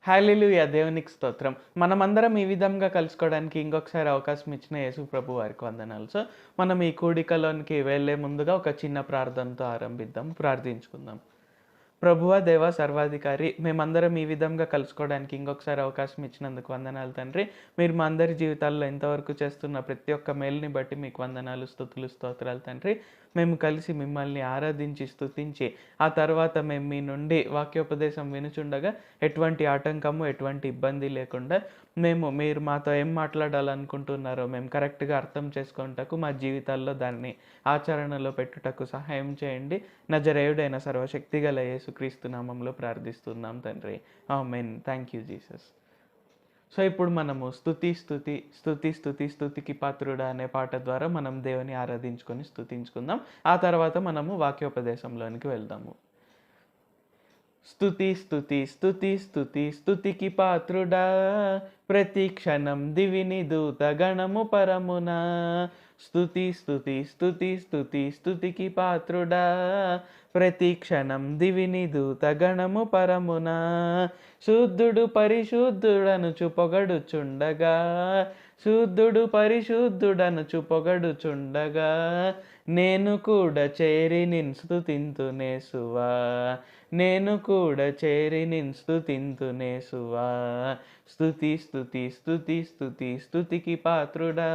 హల్లెలూయా! దేవునికి స్తోత్రం. మనమందరం ఈ విధంగా కలుసుకోవడానికి ఇంకొకసారి అవకాశం ఇచ్చిన యేసు ప్రభు వారికి వందనాలు. సో, మనం ఈ కూడికలోనికి వెళ్ళే ముందుగా ఒక చిన్న ప్రార్థనతో ఆరంభిద్దాం. ప్రార్థించుకుందాం. ప్రభువా, దేవా, సర్వాధికారి, మేమందరం ఈ విధంగా కలుసుకోవడానికి ఇంకొకసారి అవకాశం ఇచ్చినందుకు వందనాలు తండ్రి. మీరు మా అందరి జీవితాల్లో ఇంతవరకు చేస్తున్న ప్రతి ఒక్క మేలుని బట్టి మీకు వందనాలు, స్తుతులు, స్తోత్రాలు తండ్రి. మేము కలిసి మిమ్మల్ని ఆరాధించి, స్తుతించి, ఆ తర్వాత మేము మీ నుండి వాక్యోపదేశం వినుచుండగా ఎటువంటి ఆటంకము, ఎటువంటి ఇబ్బంది లేకుండా మీరు మాతో ఏం మాట్లాడాలనుకుంటున్నారో మేము కరెక్ట్‌గా అర్థం చేసుకొనుటకు, మా జీవితాల్లో దాన్ని ఆచరణలో పెట్టుటకు సహాయం చేయండి. నజరేయుడైన సర్వశక్తిగల యేసుక్రీస్తు నామంలో ప్రార్థిస్తున్నాం తండ్రి. ఆమేన్. Thank you Jesus. సో, ఇప్పుడు మనము స్తుతికి పాత్రుడా అనే పాట ద్వారా మనం దేవుని ఆరాధించుకొని స్తుతించుకుందాం. ఆ తర్వాత మనము వాక్యోపదేశంలోనికి వెళ్దాము. స్తుతికి పాత్రుడా, ప్రతి క్షణం దివిని దూత గణము పరమున. స్తుతికి పాత్రుడా, ప్రతి క్షణం దివిని దూత గణము పరమున. శుద్ధుడు పరిశుద్ధుడనుచు పొగడుచుండగా, నేను కూడా చేరి నిన్ను స్తుతింతునేసువా. స్తుతికి పాత్రుడా,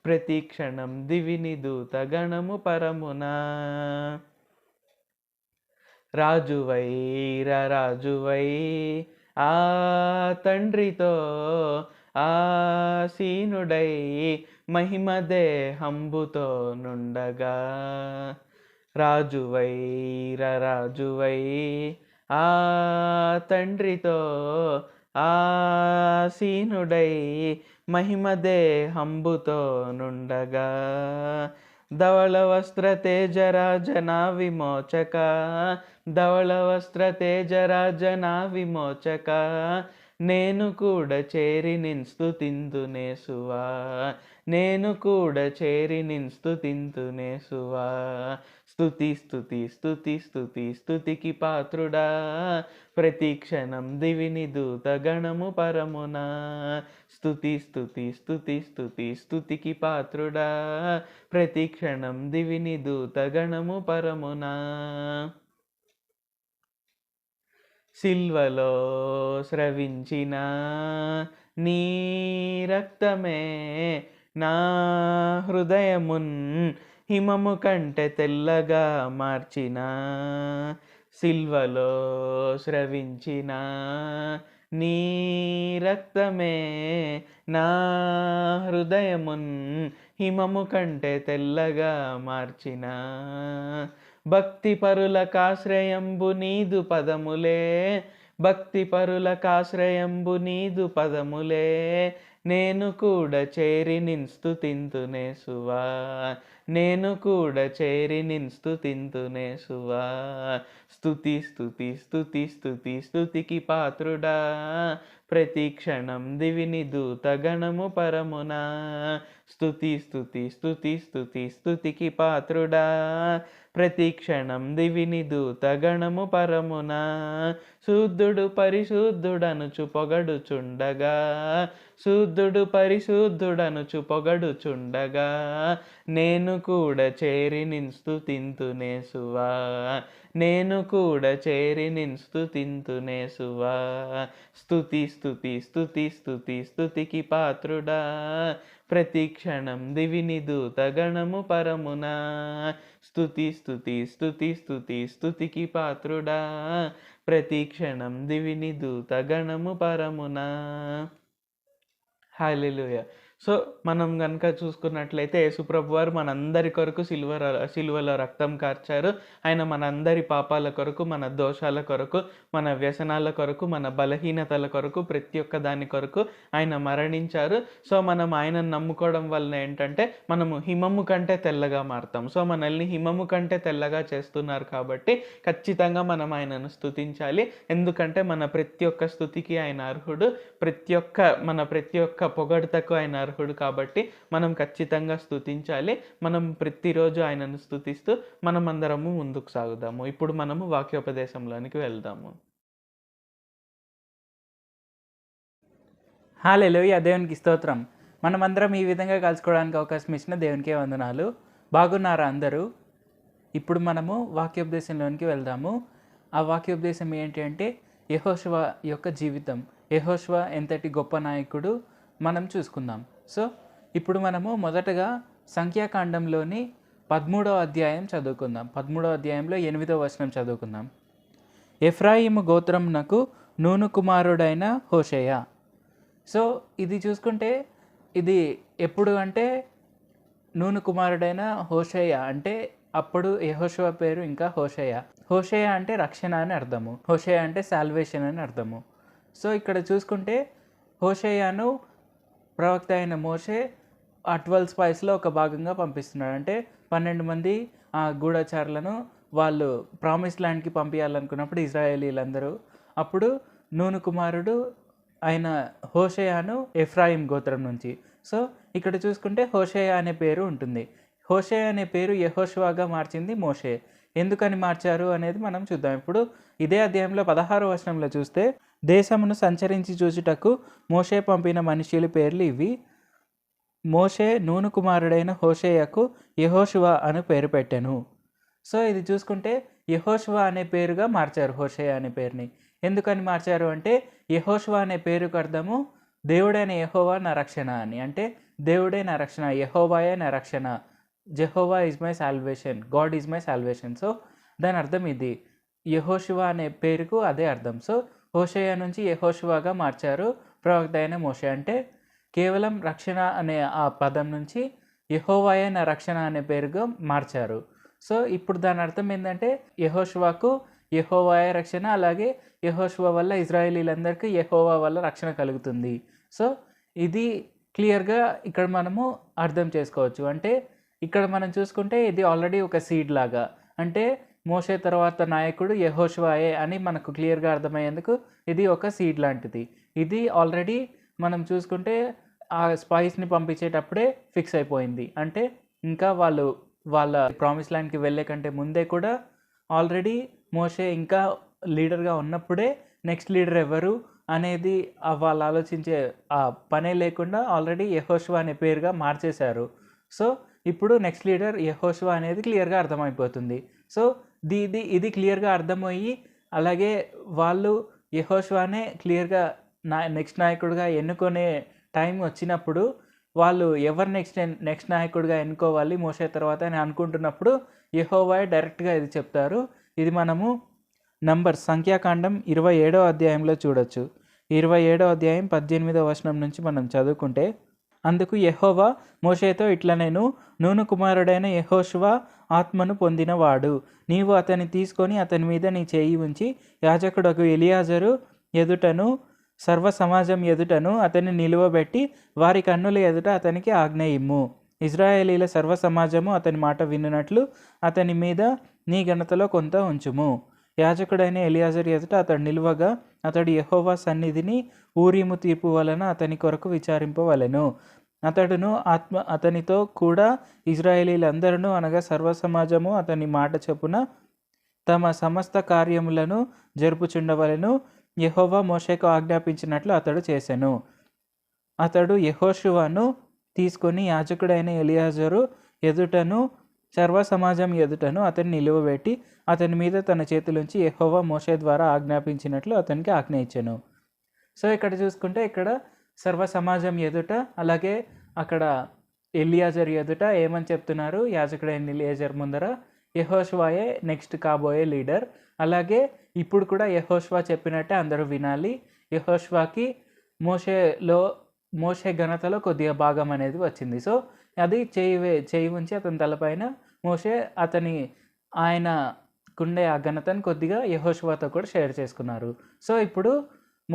ప్రతి క్షణం దివిని దూత గణము పరమున. రాజువై ఆ తండ్రితో ఆసీనుడై మహిమ దేహంబుతో నుండగా. రాజువై ఆ తండ్రితో ఆసీనుడై మహిమ దేహంబుతో నుండగా. ధవళ వస్త్ర తేజరాజనా విమోచక, నేను కూడా చేరి నిన్ను స్తుతింతునేసువా. స్తుతికి పాత్రుడా, ప్రతి క్షణం దివిని దూత గణము పరమున. స్తుతికి పాత్రుడా, ప్రతి క్షణం దివిని దూత గణము పరమున. సిల్వలో స్రవించిన నీ రక్తమే నా హృదయమున్ హిమము కంటే తెల్లగా మార్చిన. సిల్వలో స్రవించిన నీ రక్తమే నా హృదయమున్ హిమము కంటే తెల్లగా మార్చిన. భక్తి పరులకాశ్రయంబు నీదు పదములే, నేను కూడా చేరి నిన్ను స్తుతింతునేసువా. స్తుతికి పాత్రుడా, ప్రతి క్షణం దివిని దూత గణము పరమున. స్తుతికి పాత్రుడా, ప్రతి క్షణం దివిని దూత గణము పరమున. శుద్ధుడు పరిశుద్ధుడనుచు పొగడుచుండగా, నేను కూడా చేరి నిన్ను స్తుతింతునేసువా. స్తుతికి పాత్రుడా, ప్రతి క్షణం దివిని దూత గణము పరమున. స్తుతికి పాత్రుడా, ప్రతి క్షణం దివిని దూత గణము పరమున. హల్లెలూయా! సో, మనం గనుక చూసుకున్నట్లయితే యేసుప్రభు వారు మనందరి కొరకు సిలువలో రక్తం కార్చారు. ఆయన మనందరి పాపాల కొరకు, మన దోషాల కొరకు, మన వ్యసనాల కొరకు, మన బలహీనతల కొరకు, ప్రతి ఒక్క దాని కొరకు ఆయన మరణించారు. సో, మనం ఆయనను నమ్ముకోవడం వలన ఏంటంటే మనము హిమము కంటే తెల్లగా మారతాం. సో, మనల్ని హిమము కంటే తెల్లగా చేస్తున్నారు కాబట్టి ఖచ్చితంగా మనం ఆయనను స్తుతించాలి. ఎందుకంటే మన ప్రతి ఒక్క స్తుతికి ఆయన అర్హుడు. మన ప్రతి ఒక్క పొగడ్తకు ఆయన అర్హుడు కాబట్టి మనం ఖచ్చితంగా స్తుతించాలి. మనం ప్రతిరోజు ఆయనను స్తుతిస్తూ మనమందరము ముందుకు సాగుదాము. ఇప్పుడు మనము వాక్యోపదేశంలోనికి వెళ్దాము. హల్లెలూయా, దేవునికి స్తోత్రం. మనమందరం ఈ విధంగా కలుసుకోవడానికి అవకాశం ఇచ్చిన దేవునికే వందనాలు. బాగున్నారా అందరూ? ఇప్పుడు మనము వాక్యోపదేశంలోనికి వెళ్దాము. ఆ వాక్యోపదేశం ఏంటి అంటే యెహోషువ యొక్క జీవితం. యెహోషువ ఎంతటి గొప్ప నాయకుడు మనం చూసుకుందాం. సో ఇప్పుడు మనము మొదటగా సంఖ్యాకాండంలోని 13వ అధ్యాయం చదువుకుందాం. 13వ అధ్యాయంలో 8వ వచనం చదువుకుందాం. ఎఫ్రాయిము గోత్రమునకు నూను కుమారుడైన హోషేయ. సో ఇది చూసుకుంటే ఇది ఎప్పుడు అంటే నూను కుమారుడైన హోషేయ అంటే అప్పుడు యెహోషువ పేరు ఇంకా హోషేయ. హోషేయ అంటే రక్షణ అని అర్థము. హోషేయ అంటే సాల్వేషన్ అని అర్థము. సో ఇక్కడ చూసుకుంటే హోషేయను ప్రవక్త అయిన మోషే ఆ 12 స్పైస్లో ఒక భాగంగా పంపిస్తున్నాడు. అంటే 12 మంది ఆ గూఢచారులను వాళ్ళు ప్రామిస్ ల్యాండ్కి పంపించాలనుకున్నప్పుడు ఇజ్రాయేలీలందరూ అప్పుడు నూను కుమారుడు ఆయన హోషేయను ఎఫ్రాయిం గోత్రం నుంచి. సో ఇక్కడ చూసుకుంటే హోషేయ అనే పేరు ఉంటుంది. హోషేయ అనే పేరు యెహోషువగా మార్చింది మోషే. ఎందుకని మార్చారు అనేది మనం చూద్దాం. ఇప్పుడు ఇదే అధ్యాయంలో 16వ వచనంలో చూస్తే దేశమును సంచరించి చూచుటకు మోషే పంపిన మనుషుల పేర్లు ఇవి. మోషే నూను కుమారుడైన హోషేయకు యెహోషువ అని పేరు పెట్టెను. సో ఇది చూసుకుంటే యెహోషువ అనే పేరుగా మార్చారు హోషేయ అనే పేరుని. ఎందుకని మార్చారు అంటే యెహోషువ అనే పేరుకు అర్థము దేవుడైన యెహోవా నా రక్షణ అని. అంటే దేవుడే నా రక్షణ, యెహోవాయే నా రక్షణ, Jehovah is my salvation, God is my salvation. So దాని అర్థం ఇది. యెహోషువ అనే పేరుకు అదే అర్థం. సో హోషేయ నుంచి యెహోషువగా మార్చారు ప్రవక్త అయిన మోషే. అంటే కేవలం రక్షణ అనే ఆ పదం నుంచి యెహోవాయే నా రక్షణ అనే పేరుగా మార్చారు. సో ఇప్పుడు దాని అర్థం ఏంటంటే యెహోషువకు యెహోవాయే రక్షణ, అలాగే యెహోషువ వల్ల ఇజ్రాయేలీలందరికీ యెహోవా వల్ల రక్షణ కలుగుతుంది. సో ఇది క్లియర్గా ఇక్కడ మనము అర్థం చేసుకోవచ్చు. అంటే ఇక్కడ మనం చూసుకుంటే ఇది ఆల్రెడీ ఒక సీడ్ లాగా. అంటే మోషే తర్వాత నాయకుడు యెహోషువాయే అని మనకు క్లియర్గా అర్థమయ్యేందుకు ఇది ఒక సీడ్ లాంటిది. ఇది ఆల్రెడీ మనం చూసుకుంటే ఆ స్పైస్ని పంపించేటప్పుడే ఫిక్స్ అయిపోయింది. అంటే ఇంకా వాళ్ళ ప్రామిస్ ల్యాండ్కి వెళ్ళే కంటే ముందే కూడా ఆల్రెడీ మోషే ఇంకా లీడర్గా ఉన్నప్పుడే నెక్స్ట్ లీడర్ ఎవరు అనేది వాళ్ళు ఆలోచించే ఆ పనే లేకుండా ఆల్రెడీ యెహోషువ అనే పేరుగా మార్చేశారు. సో ఇప్పుడు నెక్స్ట్ లీడర్ యెహోషువ అనేది క్లియర్గా అర్థమైపోతుంది. సో ఇది క్లియర్గా అర్థమయ్యి అలాగే వాళ్ళు యెహోషువనే క్లియర్గా నెక్స్ట్ నాయకుడిగా ఎన్నుకునే టైం వచ్చినప్పుడు వాళ్ళు ఎవరు నెక్స్ట్ నాయకుడిగా ఎన్నుకోవాలి మోషే తర్వాత అని అనుకుంటున్నప్పుడు యెహోవా డైరెక్ట్గా ఇది చెప్తారు. ఇది మనము నంబర్స్ సంఖ్యాకాండం 27వ అధ్యాయంలో చూడొచ్చు. 27వ అధ్యాయం 18వ వచనం నుంచి మనం చదువుకుంటే, అందుకు యెహోవా మోషేతో ఇట్లా, నేను నూను కుమారుడైన యెహోషువ ఆత్మను పొందినవాడు. నీవు అతన్ని తీసుకొని అతని మీద నీ చేయి ఉంచి యాజకుడకు ఎలియాజరు ఎదుటను సర్వ సమాజం ఎదుటను అతన్ని నిలువబెట్టి వారి కన్నుల ఎదుట అతనికి ఆజ్ఞ ఇమ్ము. ఇజ్రాయేలీల సర్వ సమాజము అతని మాట వినున్నట్లు అతని మీద నీ ఘనతలో కొంత ఉంచుము. యాజకుడైన ఎలియాజరు ఎదుట అతడు నిలువగా అతడు యెహోవా సన్నిధిని ఊరీము తీర్పు వలన అతని కొరకు విచారింపవలెను. అతడును అతనితో కూడా ఇజ్రాయేలీలందరూ అనగా సర్వ సమాజము అతని మాట చొప్పున తమ సమస్త కార్యములను జరుపుచుండవలెను. యెహోవా మోషేకు ఆజ్ఞాపించినట్లు అతడు చేసెను. అతడు యెహోషువను తీసుకొని యాజకుడైన ఎలియాజరు ఎదుటను సర్వ సమాజం ఎదుటను అతన్ని నిలువబెట్టి అతని మీద తన చేతులుంచి యెహోవా మోషే ద్వారా ఆజ్ఞాపించినట్లు అతనికి ఆజ్ఞ ఇచ్చెను. సో ఇక్కడ చూసుకుంటే ఇక్కడ సర్వ సమాజం ఎదుట అలాగే అక్కడ ఎలియాజర్ ఎదుట ఏమని చెప్తున్నారు, యాజకుడైన ఎలియాజర్ ముందర యెహోషువాయే నెక్స్ట్ కాబోయే లీడర్. అలాగే ఇప్పుడు కూడా యెహోషువ చెప్పినట్టే అందరూ వినాలి. యెహోషువకి మోషే ఘనతలో కొద్దిగా భాగం అనేది వచ్చింది. సో అది చేయి ఉంచి అతని తలపైన మోషే ఆయనకుండే ఆ ఘనతను కొద్దిగా యెహోషువతో కూడా షేర్ చేసుకున్నారు. సో ఇప్పుడు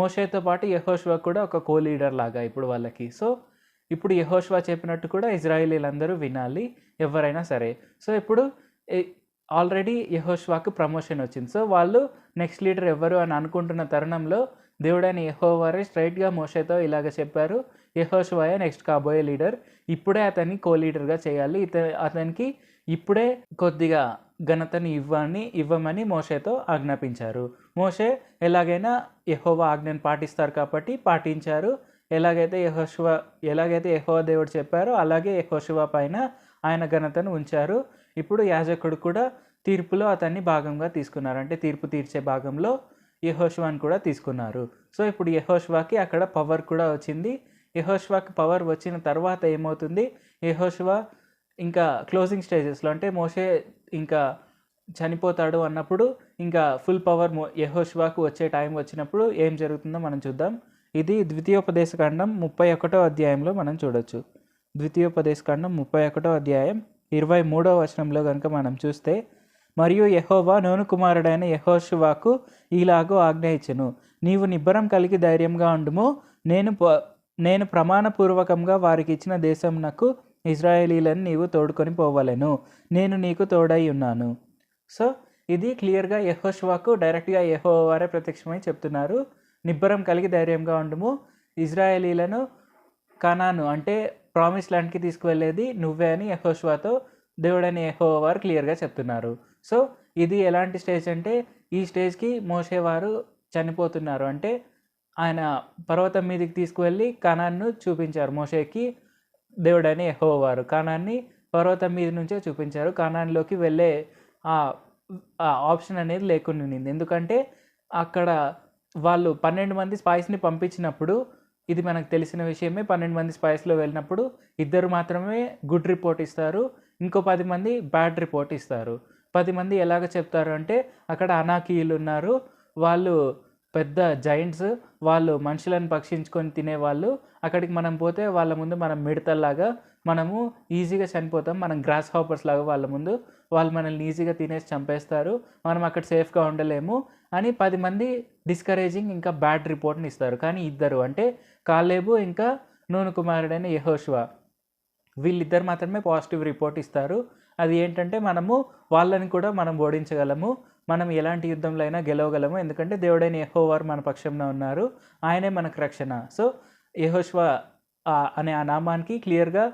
మోషేతో పాటు యెహోషువ కూడా ఒక కో లీడర్ లాగా ఇప్పుడు వాళ్ళకి. సో ఇప్పుడు యెహోషువ చెప్పినట్టు కూడా ఇజ్రాయేలీలందరూ వినాలి, ఎవరైనా సరే. సో ఇప్పుడు ఆల్రెడీ యెహోషువకు ప్రమోషన్ వచ్చింది. సో వాళ్ళు నెక్స్ట్ లీడర్ ఎవరు అని అనుకుంటున్న తరుణంలో దేవుడైన యెహోవారే స్ట్రైట్గా మోషేతో ఇలాగ చెప్పారు, యెహోషువయే నెక్స్ట్ కాబోయే లీడర్, ఇప్పుడే అతన్ని కో లీడర్గా చేయాలి, అతనికి ఇప్పుడే కొద్దిగా ఘనతను ఇవ్వమని మోషేతో ఆజ్ఞాపించారు. మోషే ఎలాగైనా యెహోవా ఆజ్ఞను పాటిస్తారు కాబట్టి పాటించారు. ఎలాగైతే యెహోవా దేవుడు చెప్పారో అలాగే యెహోషువ పైన ఆయన ఘనతను ఉంచారు. ఇప్పుడు యాజకుడు కూడా తీర్పులో అతన్ని భాగంగా తీసుకున్నారు. అంటే తీర్పు తీర్చే భాగంలో యెహోషువని కూడా తీసుకున్నారు. సో ఇప్పుడు యెహోషువకి అక్కడ పవర్ కూడా వచ్చింది. యెహోషువకి పవర్ వచ్చిన తర్వాత ఏమవుతుంది, యెహోషువ ఇంకా క్లోజింగ్ స్టేజెస్లో అంటే మోషే ఇంకా చనిపోతాడు అన్నప్పుడు ఇంకా ఫుల్ పవర్ యెహోషువకు వచ్చే టైం వచ్చినప్పుడు ఏం జరుగుతుందో మనం చూద్దాం. ఇది ద్వితీయోపదేశకాండం 31వ అధ్యాయంలో మనం చూడొచ్చు. ద్వితీయోపదేశకాండం 31వ అధ్యాయం 23వ వచనంలో కనుక మనం చూస్తే, మరియు యెహోవా నూను కుమారుడైన యెహోషువకు ఈలాగూ ఆజ్ఞ ఇచ్చెను, నీవు నిబ్బరం కలిగి ధైర్యంగా ఉండుము, నేను ప్రమాణపూర్వకంగా వారికి ఇచ్చిన దేశమునకు ఇజ్రాయేలీలను నీవు తోడుకొని పోవలెను, నేను నీకు తోడై ఉన్నాను. సో ఇది క్లియర్గా యెహోషువకు డైరెక్ట్గా యెహోవా వారే ప్రత్యక్షమై చెప్తున్నారు, నిబ్బరం కలిగి ధైర్యంగా ఉండుము, ఇజ్రాయేలీలను కనాను అంటే ప్రామిస్ ల్యాండ్కి తీసుకువెళ్ళేది నువ్వే అని యెహోషువతో దేవుడైన యెహోవా వారు క్లియర్గా చెప్తున్నారు. సో ఇది ఎలాంటి స్టేజ్ అంటే ఈ స్టేజ్కి మోషే వారు చనిపోతున్నారు. అంటే ఆయన పర్వతం మీదకి తీసుకువెళ్ళి కనాన్ను చూపించారు మోషేకి. దేవుడైన యెహోవా వారు కానాన్ని పర్వతం మీద నుంచే చూపించారు. కానాన్లోకి వెళ్ళే ఆ ఆప్షన్ అనేది లేకుండా ఉండింది. ఎందుకంటే అక్కడ వాళ్ళు 12 మంది స్పైస్ని పంపించినప్పుడు, ఇది మనకు తెలిసిన విషయమే, 12 మంది స్పైస్లో వెళ్ళినప్పుడు 2 మాత్రమే గుడ్ రిపోర్ట్ ఇస్తారు, ఇంకో 10 మంది బ్యాడ్ రిపోర్ట్ ఇస్తారు. 10 మంది ఎలాగ చెప్తారు అంటే అక్కడ అనాకీయులు ఉన్నారు, వాళ్ళు పెద్ద జైంట్స్, వాళ్ళు మనుషులను భక్షించుకొని తినేవాళ్ళు, అక్కడికి మనం పోతే వాళ్ళ ముందు మనం మిడతల్లాగా మనము ఈజీగా చనిపోతాం, మనం గ్రాస్ హాపర్స్ లాగా వాళ్ళ ముందు, వాళ్ళు మనల్ని ఈజీగా తినేసి చంపేస్తారు, మనం అక్కడ సేఫ్గా ఉండలేము అని 10 మంది డిస్కరేజింగ్ ఇంకా బ్యాడ్ రిపోర్ట్ని ఇస్తారు. కానీ 2 అంటే కాలేబు ఇంకా నూను కుమారుడైన యెహోషువ, వీళ్ళిద్దరు మాత్రమే పాజిటివ్ రిపోర్ట్ ఇస్తారు. అది ఏంటంటే మనము వాళ్ళని కూడా మనం ఓడించగలము, మనం ఎలాంటి యుద్ధంలో అయినా గెలవగలము, ఎందుకంటే దేవుడైన యెహోవా వారు మన పక్షంలో ఉన్నారు, ఆయనే మనకు రక్షణ. సో యెహోషువ అనే ఆ నామానికి క్లియర్గా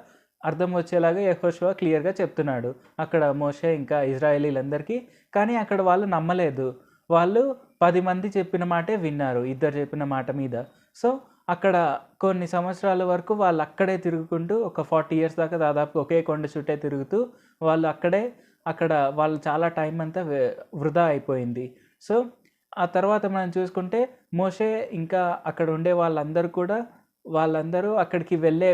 అర్థం వచ్చేలాగా యెహోషువ క్లియర్గా చెప్తున్నాడు అక్కడ మోషే ఇంకా ఇజ్రాయేలీలందరికీ. కానీ అక్కడ వాళ్ళు నమ్మలేదు, వాళ్ళు 10 మంది చెప్పిన మాటే విన్నారు, 2 చెప్పిన మాట మీద. సో అక్కడ కొన్ని సంవత్సరాల వరకు వాళ్ళు అక్కడే తిరుగుకుంటూ ఒక 40 ఇయర్స్ దాకా దాదాపు ఒకే కొండ చుట్టే తిరుగుతూ వాళ్ళు అక్కడ వాళ్ళు చాలా టైం అంతా వృధా అయిపోయింది. సో ఆ తర్వాత మనం చూసుకుంటే మోషే ఇంకా అక్కడ ఉండే వాళ్ళందరూ అక్కడికి వెళ్ళే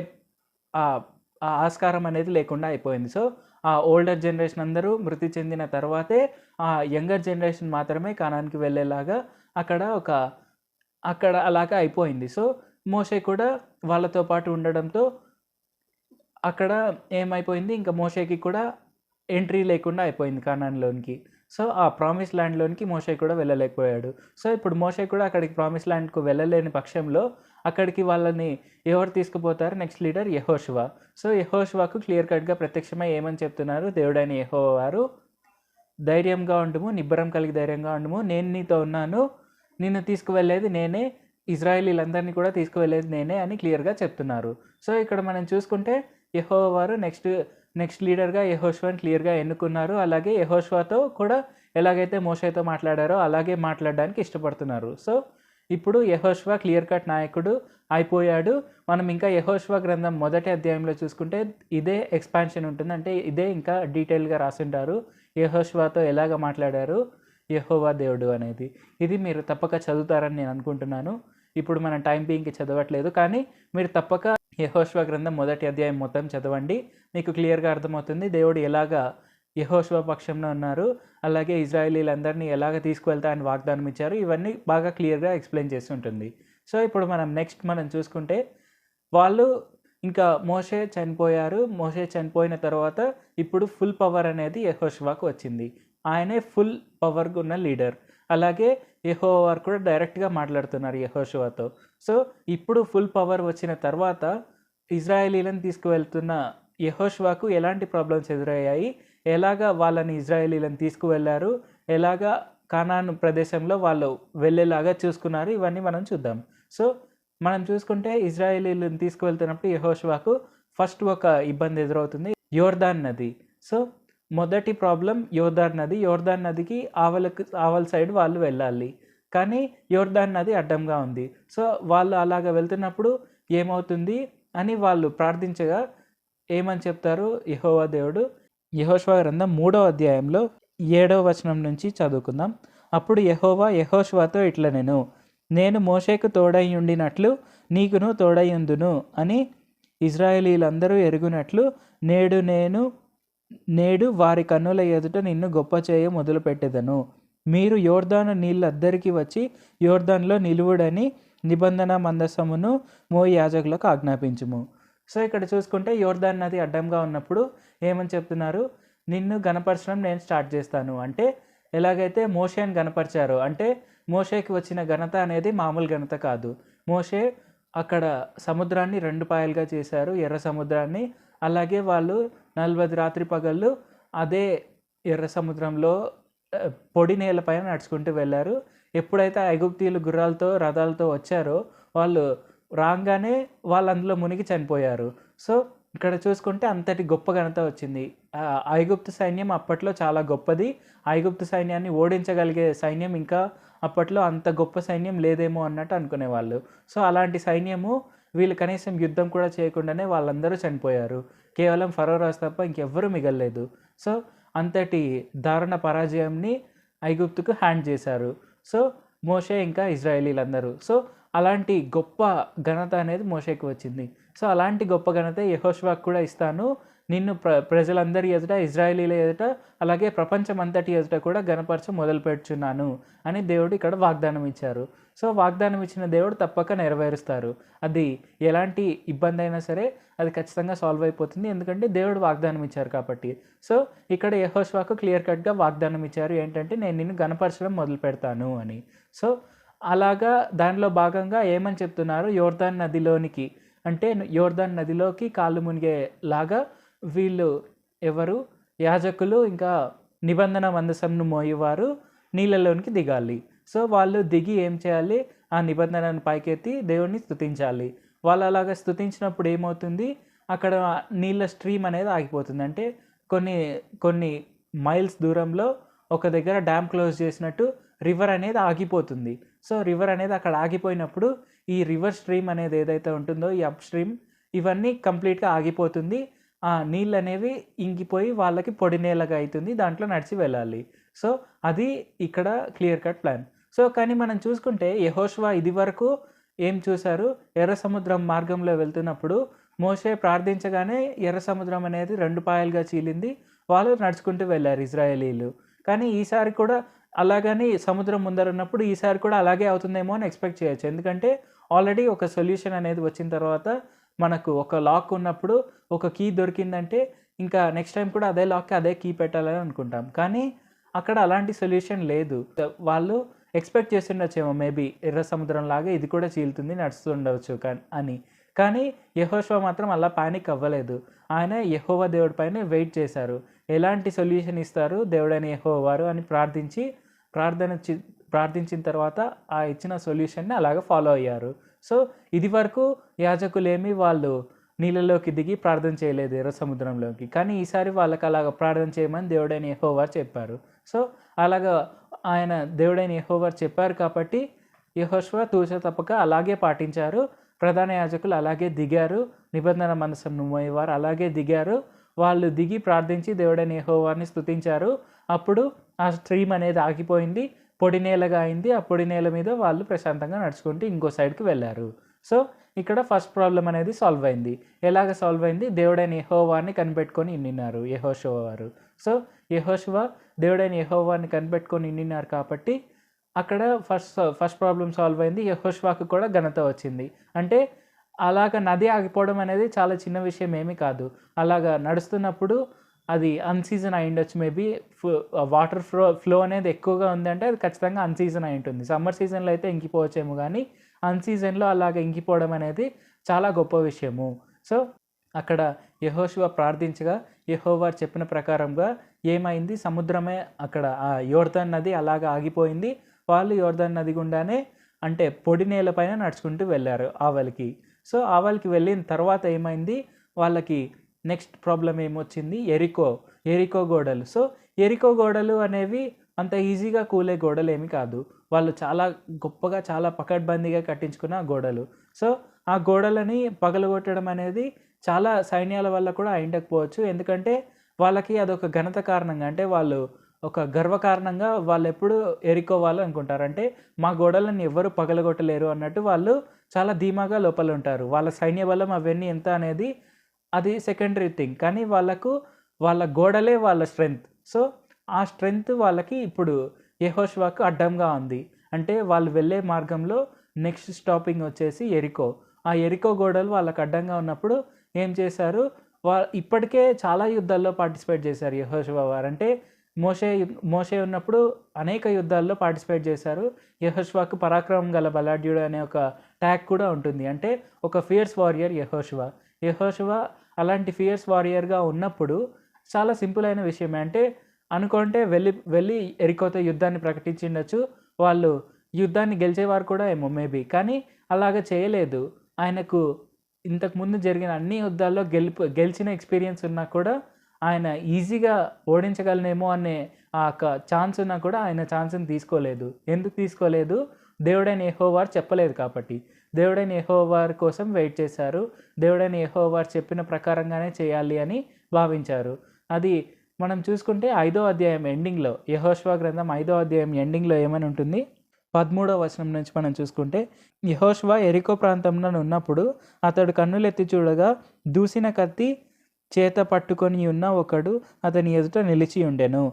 ఆస్కారం అనేది లేకుండా అయిపోయింది. సో ఆ ఓల్డర్ జనరేషన్ అందరూ మృతి చెందిన తర్వాతే ఆ యంగర్ జనరేషన్ మాత్రమే కానాన్కి వెళ్ళేలాగా అక్కడ అలాగా అయిపోయింది. సో మోషే కూడా వాళ్ళతో పాటు ఉండడంతో అక్కడ ఏమైపోయింది, ఇంకా మోషేకి కూడా ఎంట్రీ లేకుండా అయిపోయింది కానాన్లోనికి. సో ఆ ప్రామిస్ ల్యాండ్లోనికి మోషే కూడా వెళ్ళలేకపోయాడు. సో ఇప్పుడు మోషే కూడా అక్కడికి ప్రామిస్ ల్యాండ్కు వెళ్ళలేని పక్షంలో అక్కడికి వాళ్ళని ఎవరు తీసుకుపోతారు, నెక్స్ట్ లీడర్ యెహోషువ. సో యెహోషువకు క్లియర్ కట్గా ప్రత్యక్షమై ఏమని చెప్తున్నారు, దేవుడైన యెహోవా వారు, ధైర్యంగా ఉండుము, నిబ్బరం కలిగి ధైర్యంగా ఉండుము, నేను నీతో ఉన్నాను, నిన్ను తీసుకువెళ్ళేది నేనే, ఇజ్రాయేలీలందరినీ కూడా తీసుకువెళ్ళేది నేనే అని క్లియర్గా చెప్తున్నారు. సో ఇక్కడ మనం చూసుకుంటే యెహోవా వారు నెక్స్ట్ లీడర్గా యెహోషువని క్లియర్గా ఎన్నుకున్నారు. అలాగే యెహోషువతో కూడా ఎలాగైతే మోషేతో మాట్లాడారో అలాగే మాట్లాడడానికి ఇష్టపడుతున్నారు. సో ఇప్పుడు యెహోషువ క్లియర్ కట్ నాయకుడు అయిపోయాడు. మనం ఇంకా యెహోషువ గ్రంథం 1వ అధ్యాయంలో చూసుకుంటే ఇదే ఎక్స్పాన్షన్ ఉంటుంది, అంటే ఇదే ఇంకా డీటెయిల్గా రాసింటారు యెహోషువతో ఎలాగ మాట్లాడారు యెహోవా దేవుడు అనేది. ఇది మీరు తప్పక చదువుతారని నేను అనుకుంటున్నాను. ఇప్పుడు మనం టైం బీయింగ్కి చదవట్లేదు, కానీ మీరు తప్పక యెహోషువ గ్రంథం 1వ అధ్యాయం మొత్తం చదవండి, మీకు క్లియర్గా అర్థమవుతుంది దేవుడు ఎలాగా యెహోషువ పక్షంలో ఉన్నారు, అలాగే ఇజ్రాయేలీలందరినీ ఎలాగ తీసుకువెళ్తా అని వాగ్దానం ఇచ్చారు, ఇవన్నీ బాగా క్లియర్గా ఎక్స్ప్లెయిన్ చేసి ఉంటుంది. సో ఇప్పుడు మనం చూసుకుంటే వాళ్ళు ఇంకా మోషే చనిపోయారు. మోషే చనిపోయిన తర్వాత ఇప్పుడు ఫుల్ పవర్ అనేది యెహోషువకు వచ్చింది, ఆయనే ఫుల్ పవర్గా ఉన్న లీడర్. అలాగే యెహోవా వారు కూడా డైరెక్ట్గా మాట్లాడుతున్నారు యెహోషువతో. సో ఇప్పుడు ఫుల్ పవర్ వచ్చిన తర్వాత ఇజ్రాయేలీలను తీసుకువెళ్తున్న యెహోషువకు ఎలాంటి ప్రాబ్లమ్స్ ఎదురయ్యాయి, ఎలాగా వాళ్ళని ఇజ్రాయేలీలను తీసుకువెళ్ళారు, ఎలాగా కానాను ప్రదేశంలో వాళ్ళు వెళ్ళేలాగా చూసుకున్నారు, ఇవన్నీ మనం చూద్దాం. సో మనం చూసుకుంటే ఇజ్రాయేలీలను తీసుకువెళ్తున్నప్పుడు యెహోషువకు ఫస్ట్ ఒక ఇబ్బంది ఎదురవుతుంది, యోర్దాన్ నది. సో మొదటి ప్రాబ్లం యోర్దాన్ నది. యోర్దాన్ నదికి ఆవల సైడ్ వాళ్ళు వెళ్ళాలి, కానీ యోర్దాన్ నది అడ్డంగా ఉంది. సో వాళ్ళు అలాగ వెళ్తున్నప్పుడు ఏమవుతుంది అని వాళ్ళు ప్రార్థించగా ఏమని చెప్తారు యెహోవా దేవుడు? యెహోషువ గ్రంథం 3వ అధ్యాయంలో 7వ వచనం నుంచి చదువుకుందాం. అప్పుడు యెహోవా యెహోషువతో ఇట్లనెను, నేను మోషేకు తోడై ఉండినట్లు నీకును తోడై ఉందును అని ఇశ్రాయేలీయులందరూ ఎరుగునట్లు నేడు వారి కన్నుల ఎదుట నిన్ను గొప్ప చేయ మొదలుపెట్టెదను. మీరు యోర్దాను నీళ్ళద్దరికి వచ్చి యోర్దాన్లో నిలువుడని నిబంధన మందసమును మోయి యాజకులకు ఆజ్ఞాపించుము. సో ఇక్కడ చూసుకుంటే యోర్దాన్ నది అడ్డంగా ఉన్నప్పుడు ఏమని చెప్తున్నారు? నిన్ను గణపరచడం నేను స్టార్ట్ చేస్తాను. అంటే ఎలాగైతే మోషేని గణపరిచారో, అంటే మోషేకి వచ్చిన ఘనత అనేది మామూలు ఘనత కాదు. మోషే అక్కడ సముద్రాన్ని 2 పాయలుగా చేశారు, ఎర్ర సముద్రాన్ని. అలాగే వాళ్ళు 40 రాత్రి పగళ్ళు అదే ఎర్ర సముద్రంలో పొడి నేలపైన నడుచుకుంటూ వెళ్ళారు. ఎప్పుడైతే ఐగుప్తీయులు గుర్రాలతో రథాలతో వచ్చారో వాళ్ళు రాగానే వాళ్ళు అందులో మునిగి చనిపోయారు. సో ఇక్కడ చూసుకుంటే అంతటి గొప్ప ఘనత వచ్చింది. ఐగుప్తు సైన్యం అప్పట్లో చాలా గొప్పది. ఐగుప్తు సైన్యాన్ని ఓడించగలిగే సైన్యం ఇంకా అప్పట్లో అంత గొప్ప సైన్యం లేదేమో అన్నట్టు అనుకునేవాళ్ళు. సో అలాంటి సైన్యము వీళ్ళు కనీసం యుద్ధం కూడా చేయకుండానే వాళ్ళందరూ చనిపోయారు. కేవలం ఫరో రాజు తప్ప ఇంకెవ్వరూ మిగలలేదు. సో అంతటి దారుణ పరాజయంని ఐగుప్తుకు హ్యాండ్ చేశారు. సో మోషే ఇంకా ఇజ్రాయేలీలందరూ. సో అలాంటి గొప్ప ఘనత అనేది మోషేకి వచ్చింది. సో అలాంటి గొప్ప ఘనత యెహోషువకు కూడా ఇస్తాను, నిన్ను ప్రజలందరి ఎదుట, ఇజ్రాయేలీల ఎదుట, అలాగే ప్రపంచం అంతటి ఎదుట కూడా గణపరచ మొదలుపెట్టుచున్నాను అని దేవుడు ఇక్కడ వాగ్దానం ఇచ్చారు. సో వాగ్దానం ఇచ్చిన దేవుడు తప్పక నెరవేరుస్తారు. అది ఎలాంటి ఇబ్బంది అయినా సరే అది ఖచ్చితంగా సాల్వ్ అయిపోతుంది, ఎందుకంటే దేవుడు వాగ్దానం ఇచ్చారు కాబట్టి. సో ఇక్కడ యెహోషువకు క్లియర్ కట్గా వాగ్దానం ఇచ్చారు ఏంటంటే, నేను నిన్ను గణపరచడం మొదలు పెడతాను అని. సో అలాగా దానిలో భాగంగా ఏమని చెప్తున్నారు? యోర్దాన్ నదిలోనికి, అంటే యోర్దాన్ నదిలోకి కాళ్ళు మునిగేలాగా వీళ్ళు ఎవరు? యాజకులు ఇంకా నిబంధన మందసంను మోయేవారు నీళ్ళలోనికి దిగాలి. సో వాళ్ళు దిగి ఏం చేయాలి? ఆ నిబంధనను పైకెత్తి దేవుణ్ణి స్తుతించాలి. వాళ్ళు అలాగా స్తుతించినప్పుడు ఏమవుతుంది? అక్కడ నీళ్ళ స్ట్రీమ్ అనేది ఆగిపోతుంది. అంటే కొన్ని మైల్స్ దూరంలో ఒక దగ్గర డ్యామ్ క్లోజ్ చేసినట్టు రివర్ అనేది ఆగిపోతుంది. సో రివర్ అనేది అక్కడ ఆగిపోయినప్పుడు ఈ రివర్ స్ట్రీమ్ అనేది ఏదైతే ఉంటుందో, ఈ అప్ స్ట్రీమ్, ఇవన్నీ కంప్లీట్గా ఆగిపోతుంది. ఆ నీళ్ళు అనేవి ఇంకిపోయి వాళ్ళకి పొడి నేలగా అవుతుంది, దాంట్లో నడిచి వెళ్ళాలి. సో అది ఇక్కడ క్లియర్ కట్ ప్లాన్. సో కానీ మనం చూసుకుంటే యెహోషువ ఇది వరకు ఏం చూశారు? ఎర్ర సముద్రం మార్గంలో వెళ్తున్నప్పుడు మోషే ప్రార్థించగానే ఎర్ర సముద్రం అనేది 2 పాయలుగా చీలింది, వాళ్ళు నడుచుకుంటూ వెళ్ళారు ఇజ్రాయేలీలు. కానీ ఈసారి కూడా అలాగని సముద్రం ముందర ఉన్నప్పుడు ఈసారి కూడా అలాగే అవుతుందేమో అని ఎక్స్పెక్ట్ చేయొచ్చు. ఎందుకంటే ఆల్రెడీ ఒక సొల్యూషన్ అనేది వచ్చిన తర్వాత, మనకు ఒక లాక్ ఉన్నప్పుడు ఒక కీ దొరికిందంటే ఇంకా నెక్స్ట్ టైం కూడా అదే లాక్కి అదే కీ పెట్టాలని అనుకుంటాం. కానీ అక్కడ అలాంటి సొల్యూషన్ లేదు. వాళ్ళు ఎక్స్పెక్ట్ చేస్తుండొచ్చేమో మేబీ ఎర్ర సముద్రం లాగా ఇది కూడా చీలుతుంది, నడుస్తుండవచ్చు అని. కానీ యెహోషువ మాత్రం అలా పానిక్ అవ్వలేదు. ఆయన యెహోవా దేవుడి పైన వెయిట్ చేశారు. ఎలాంటి సొల్యూషన్ ఇస్తారు దేవుడైన యెహోవారు అని ప్రార్థించిన తర్వాత ఆ ఇచ్చిన సొల్యూషన్ని అలాగ ఫాలో అయ్యారు. సో ఇది వరకు యాజకులేమి వాళ్ళు నీళ్ళలోకి దిగి ప్రార్థన చేయలేదు ఎర్ర సముద్రంలోకి. కానీ ఈసారి వాళ్ళకి అలాగ ప్రార్థన చేయమని దేవుడైన యెహోవా చెప్పారు. సో అలాగా ఆయన దేవుడైన యెహోవా చెప్పారు కాబట్టి యెహోషువ తూచ తప్పక అలాగే పాటించారు. ప్రధాన యాజకులు అలాగే దిగారు, నిబంధన మందసంను మోయేవారు అలాగే దిగారు. వాళ్ళు దిగి ప్రార్థించి దేవుడైన యెహోవాని స్తుతించారు. అప్పుడు ఆ స్ట్రీమ్ అనేది ఆగిపోయింది, పొడి నేలగా అయింది. ఆ పొడి నేల మీద వాళ్ళు ప్రశాంతంగా నడుచుకుంటూ ఇంకో సైడ్కి వెళ్ళారు. సో ఇక్కడ ఫస్ట్ ప్రాబ్లం అనేది సాల్వ్ అయింది. ఎలాగ సాల్వ్ అయింది? దేవుడైన యెహోవాని కనిపెట్టుకొని నిన్నారు యెహోషువ వారు. సో యెహోషువ దేవుడైన యెహోవాని కనిపెట్టుకొని నిన్నారు కాబట్టి అక్కడ ఫస్ట్ ప్రాబ్లం సాల్వ్ అయింది. యెహోషువకు కూడా ఘనత వచ్చింది. అంటే అలాగ నది ఆగిపోవడం అనేది చాలా చిన్న విషయం ఏమీ కాదు. అలాగా నడుస్తున్నప్పుడు అది అన్సీజన్ అయి ఉండొచ్చు. మేబీ వాటర్ ఫ్లో అనేది ఎక్కువగా ఉందంటే అది ఖచ్చితంగా అన్సీజన్ అయి ఉంటుంది. సమ్మర్ సీజన్లో అయితే ఇంకిపోవచ్చేమో, కానీ అన్సీజన్లో అలాగ ఇంకిపోవడం అనేది చాలా గొప్ప విషయము. సో అక్కడ యెహోషువ ప్రార్థించగా యెహోవా చెప్పిన ప్రకారంగా ఏమైంది? సముద్రమే అక్కడ ఆ యోర్దాన్ నది అలాగ ఆగిపోయింది. వాళ్ళు యోర్దాన్ నది గుండానే, అంటే పొడి నేల పైన నడుచుకుంటూ వెళ్ళారు ఆవలికి. సో ఆవలికి వెళ్ళిన తర్వాత ఏమైంది? వాళ్ళకి నెక్స్ట్ ప్రాబ్లం ఏమొచ్చింది? ఎరికో గోడలు. సో ఎరికో గోడలు అనేవి అంత ఈజీగా కూలే గోడలు ఏమి కాదు. వాళ్ళు చాలా గొప్పగా, చాలా పకడ్బందీగా కట్టించుకున్న గోడలు. సో ఆ గోడలని పగలగొట్టడం అనేది చాలా సైన్యాల వల్ల కూడా అయిండకపోవచ్చు. ఎందుకంటే వాళ్ళకి అదొక ఘనత కారణంగా, అంటే వాళ్ళు ఒక గర్వకారణంగా వాళ్ళెప్పుడు ఎరికో వాళ్ళు అనుకుంటారు. అంటే మా గోడలను ఎవ్వరు పగలగొట్టలేరు అన్నట్టు వాళ్ళు చాలా ధీమాగా లోపల ఉంటారు. వాళ్ళ సైన్య బలం అవన్నీ ఎంత అనేది అది సెకండరీ థింగ్. కానీ వాళ్ళకు వాళ్ళ గోడలే వాళ్ళ స్ట్రెంగ్త్. సో, ఆ స్ట్రెంగ్త్ వాళ్ళకి ఇప్పుడు యెహోషువకు అడ్డంగా ఉంది. అంటే వాళ్ళు వెళ్ళే మార్గంలో నెక్స్ట్ స్టాపింగ్ వచ్చేసి ఎరికో. ఆ ఎరికో గోడలు వాళ్ళకి అడ్డంగా ఉన్నప్పుడు ఏం చేశారు? ఇప్పటికే చాలా యుద్ధాల్లో పార్టిసిపేట్ చేశారు యెహోషువ వారు. అంటే మోషే ఉన్నప్పుడు అనేక యుద్ధాల్లో పార్టిసిపేట్ చేశారు. యెహోషువకు పరాక్రమం గల బలాఢ్యుడు అనే ఒక ట్యాగ్ కూడా ఉంటుంది. అంటే ఒక ఫియర్స్ వారియర్ యెహోషువ. యెహోషువ అలాంటి ఫియర్స్ వారియర్‌గా ఉన్నప్పుడు చాలా సింపుల్ అయిన విషయమే. అంటే అనుకుంటే వెళ్ళి ఎరికోతో యుద్ధాన్ని ప్రకటించిండొచ్చు. వాళ్ళు యుద్ధాన్ని గెలిచేవారు కూడా ఏమో మేబీ. కానీ అలాగ చేయలేదు. ఆయనకు ఇంతకుముందు జరిగిన అన్ని యుద్ధాల్లో గెలిచిన ఎక్స్‌పీరియన్స్ ఉన్నా కూడా ఆయన ఈజీగా ఓడించగలనేమో అనే ఆ యొక్క ఛాన్స్ ఉన్నా కూడా ఆయన ఛాన్స్‌ని తీసుకోలేదు. ఎందుకు తీసుకోలేదు? దేవుడైన యెహోవా చెప్పలేదు కాబట్టి. దేవుడైన యెహోవా కోసం వెయిట్ చేశారు. దేవుడైన యెహోవా చెప్పిన ప్రకారంగానే చేయాలి అని భావించారు. అది మనం చూసుకుంటే 5వ అధ్యాయం ఎండింగ్‌లో, యెహోషువ గ్రంథం 5వ అధ్యాయం ఎండింగ్‌లో ఏమని ఉంటుంది? 13వ వచనం నుంచి మనం చూసుకుంటే, యెహోషువ యెరికో ప్రాంతంలో ఉన్నప్పుడు అతడు కన్నులెత్తి చూడగా దూసిన కత్తి చేత పట్టుకొని ఉన్న ఒకడు అతని ఎదుట నిలిచి ఉండెను.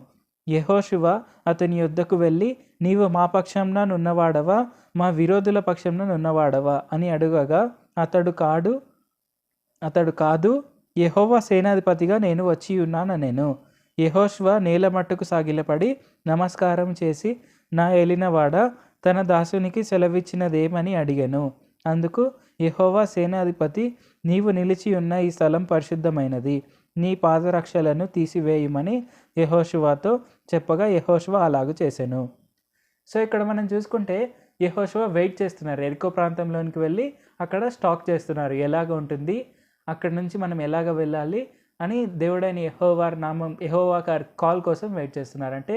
యెహోషువ అతని యొద్దకు వెళ్ళి, నీవు మా పక్షంన నున్నవాడవా, మా విరోధుల పక్షంన నున్నవాడవా అని అడుగగా అతడు కాదు, యెహోవా సేనాధిపతిగా నేను వచ్చి ఉన్నాననెను. యెహోషువ నేల మట్టుకు సాగిలపడి నమస్కారం చేసి, నా ఏలినవాడా, తన దాసునికి సెలవిచ్చినదేమని అడిగెను. అందుకు యెహోవా సేనాధిపతి, నీవు నిలిచి ఉన్న ఈ స్థలం పరిశుద్ధమైనది, నీ పాదరక్షలను తీసివేయమని యెహోషువతో చెప్పగా యెహోషువ అలాగు చేసెను. సో, ఇక్కడ మనం చూసుకుంటే యెహోషువ వెయిట్ చేస్తున్నారు. యెరికో ప్రాంతంలోనికి వెళ్ళి అక్కడ స్టాక్ చేస్తున్నారు. ఎలాగ ఉంటుంది, అక్కడి నుంచి మనం ఎలాగ వెళ్ళాలి అని దేవుడైన యెహోవా గారి కాల్ కోసం వెయిట్ చేస్తున్నారు. అంటే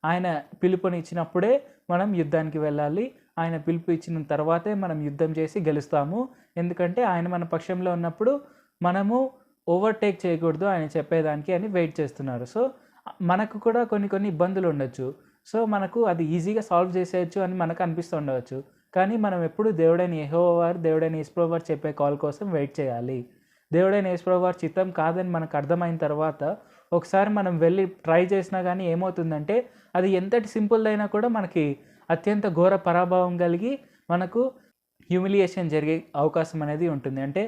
ఆయన పిలుపునిచ్చినప్పుడే మనం యుద్ధానికి వెళ్ళాలి. ఆయన పిలుపు ఇచ్చిన తర్వాతే మనం యుద్ధం చేసి గెలుస్తాము. ఎందుకంటే ఆయన మన పక్షంలో ఉన్నప్పుడు మనము ఓవర్‌టేక్ చేయకూడదు ఆయన చెప్పేదానికి అని వెయిట్ చేస్తున్నారు. సో, మనకు కూడా కొన్ని ఇబ్బందులు ఉండొచ్చు. సో, మనకు అది ఈజీగా సాల్వ్ చేసేయొచ్చు అని మనకు అనిపిస్తూ ఉండవచ్చు. కానీ మనం ఎప్పుడు దేవుడైన దేవుడైన యేసుప్రభువు వారు చెప్పే కాల్ కోసం వెయిట్ చేయాలి. దేవుడైన యేసుప్రభువు వారి చిత్తం కాదని మనకు అర్థమైన తర్వాత ఒకసారి మనం వెళ్ళి ట్రై చేసినా కానీ ఏమవుతుందంటే, అది ఎంతటి సింపుల్‌దైనా కూడా మనకి అత్యంత ఘోర పరాభవం కలిగి మనకు హ్యూమిలియేషన్ జరిగే అవకాశం అనేది ఉంటుంది. అంటే